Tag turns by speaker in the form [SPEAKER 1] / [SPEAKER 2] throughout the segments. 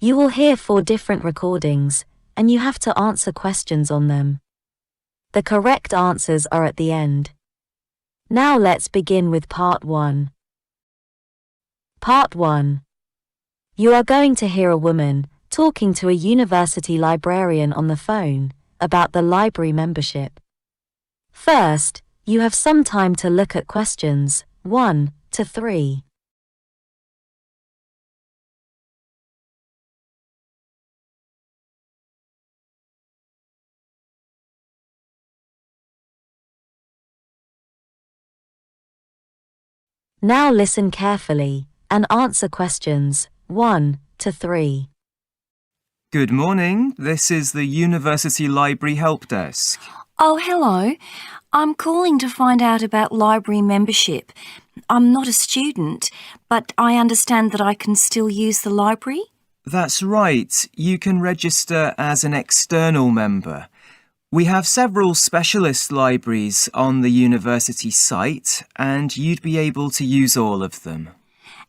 [SPEAKER 1] You will hear 4 different recordings, and you have to answer questions on them. The correct answers are at the end. Now let's begin with Part 1. Part 1. You are going to hear a woman talking to a university librarian on the phone about the library membership. First, you have some time to look at questions 1 to 3. Now listen carefully and answer questions 1 to 3.
[SPEAKER 2] Good morning. This is the University Library Help Desk.
[SPEAKER 3] Oh, hello. I'm calling to find out about library membership. I'm not a student, but I understand that I can still use the library?
[SPEAKER 2] That's right. You can register as an external member. We have several specialist libraries on the university site, and you'd be able to use all of them.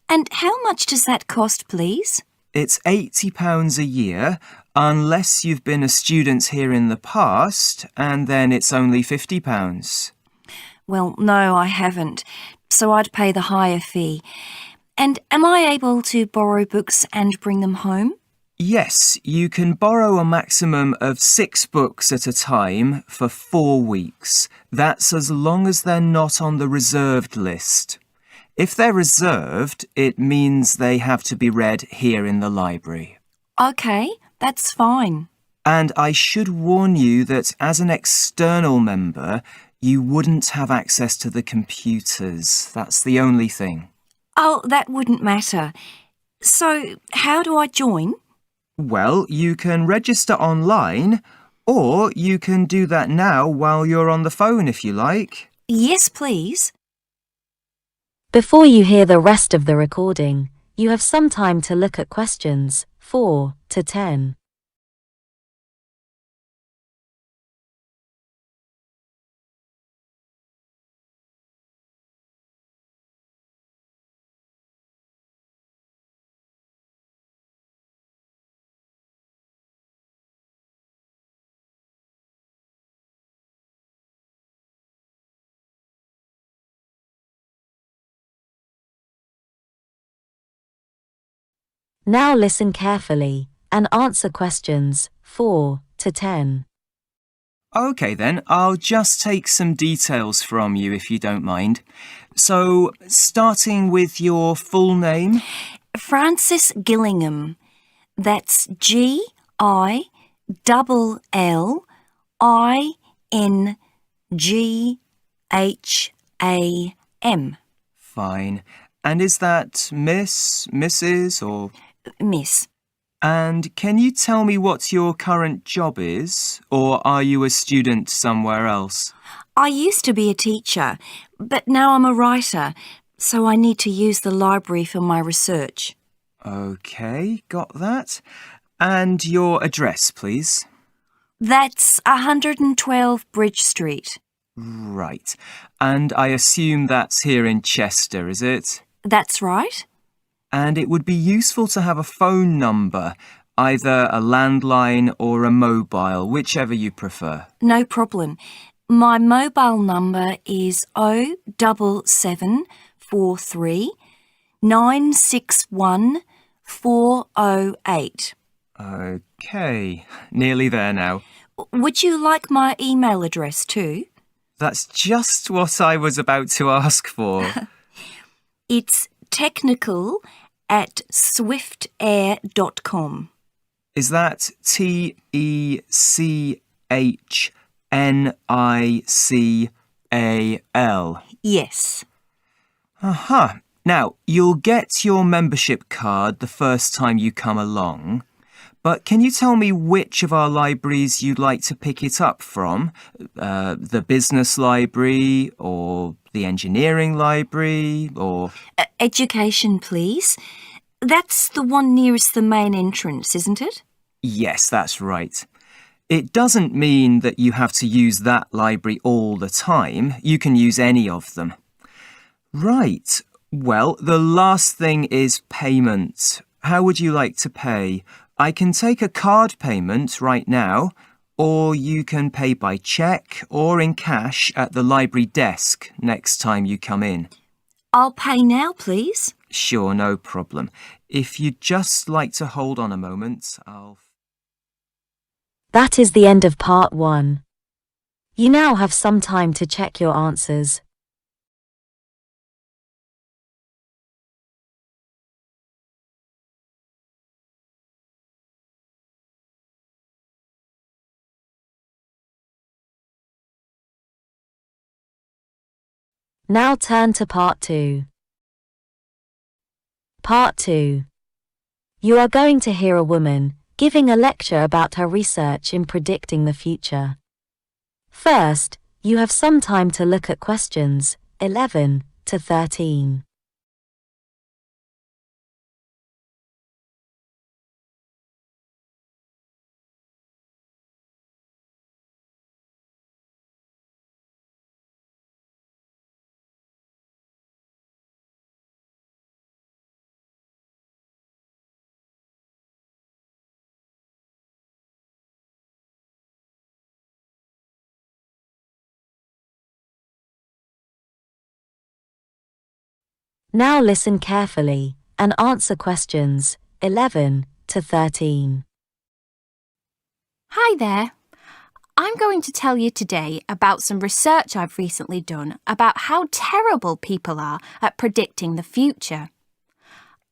[SPEAKER 3] And how much does that cost, please?
[SPEAKER 2] It's £80 a year, unless you've been a student here in the past, and then it's only £50.
[SPEAKER 3] Well, no, I haven't, so I'd pay the higher fee. And am I able to borrow books and bring them home?
[SPEAKER 2] Yes, you can borrow a maximum of 6 books at a time for 4 weeks. That's as long as they're not on the reserved list. If they're reserved, it means they have to be read here in the library.
[SPEAKER 3] OK, that's fine.
[SPEAKER 2] And I should warn you that as an external member, you wouldn't have access to the computers. That's the only thing.
[SPEAKER 3] Oh, that wouldn't matter. So, how do I join?
[SPEAKER 2] Well, you can register online, or you can do that now while you're on the phone if you like.
[SPEAKER 3] Yes, please.
[SPEAKER 1] Before you hear the rest of the recording, you have some time to look at questions 4 to 10. Now listen carefully and answer questions 4 to 10.
[SPEAKER 2] OK then, I'll just take some details from you if you don't mind. So, starting with your full name?
[SPEAKER 3] Frances Gillingham. That's Gillingham.
[SPEAKER 2] Fine. And is that Miss, Mrs. or?
[SPEAKER 3] Miss.
[SPEAKER 2] And can you tell me what your current job is? Or are you a student somewhere else?
[SPEAKER 3] I used to be a teacher, but now I'm a writer, so I need to use the library for my research.
[SPEAKER 2] OK, got that. And your address, please?
[SPEAKER 3] That's 112 Bridge Street.
[SPEAKER 2] Right. And I assume that's here in Chester, is it?
[SPEAKER 3] That's right.
[SPEAKER 2] And it would be useful to have a phone number, either a landline or a mobile, whichever you prefer.
[SPEAKER 3] No problem. My mobile number is 07743 961 408.
[SPEAKER 2] OK, nearly there now.
[SPEAKER 3] Would you like my email address too?
[SPEAKER 2] That's just what I was about to ask for.
[SPEAKER 3] It's technical@swiftair.com.
[SPEAKER 2] Is that TECHNICAL?
[SPEAKER 3] Yes.
[SPEAKER 2] Aha. Now, you'll get your membership card the first time you come along. But can you tell me which of our libraries you'd like to pick it up from? The business library or the engineering library or...
[SPEAKER 3] Education, please. That's the one nearest the main entrance, isn't it?
[SPEAKER 2] Yes, that's right. It doesn't mean that you have to use that library all the time. You can use any of them. Right. Well, the last thing is payment. How would you like to pay? I can take a card payment right now, or you can pay by cheque or in cash at the library desk next time you come in.
[SPEAKER 3] I'll pay now, please.
[SPEAKER 2] Sure, no problem. If you'd just like to hold on a moment, I'll...
[SPEAKER 1] That is the end of part 1. You now have some time to check your answers. Now turn to part 2. Part 2. You are going to hear a woman giving a lecture about her research in predicting the future. First, you have some time to look at questions 11 to 13. Now listen carefully and answer questions 11 to 13.
[SPEAKER 4] Hi there. I'm going to tell you today about some research I've recently done about how terrible people are at predicting the future.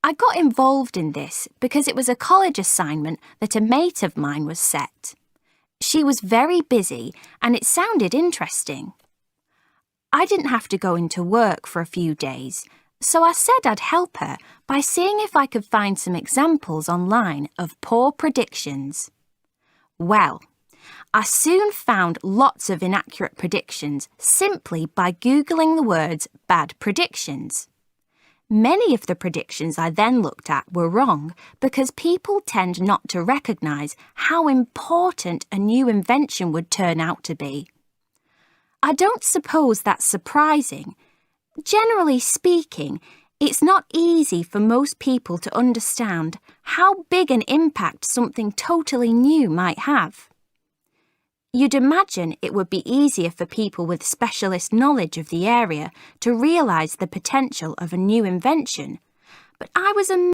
[SPEAKER 4] I got involved in this because it was a college assignment that a mate of mine was set. She was very busy and it sounded interesting. I didn't have to go into work for a few days, so I said I'd help her by seeing if I could find some examples online of poor predictions. Well, I soon found lots of inaccurate predictions simply by Googling the words bad predictions. Many of the predictions I then looked at were wrong because people tend not to recognise how important a new invention would turn out to be. I don't suppose that's surprising. Generally speaking, it's not easy for most people to understand how big an impact something totally new might have. You'd imagine it would be easier for people with specialist knowledge of the area to realise the potential of a new invention, but I was amazed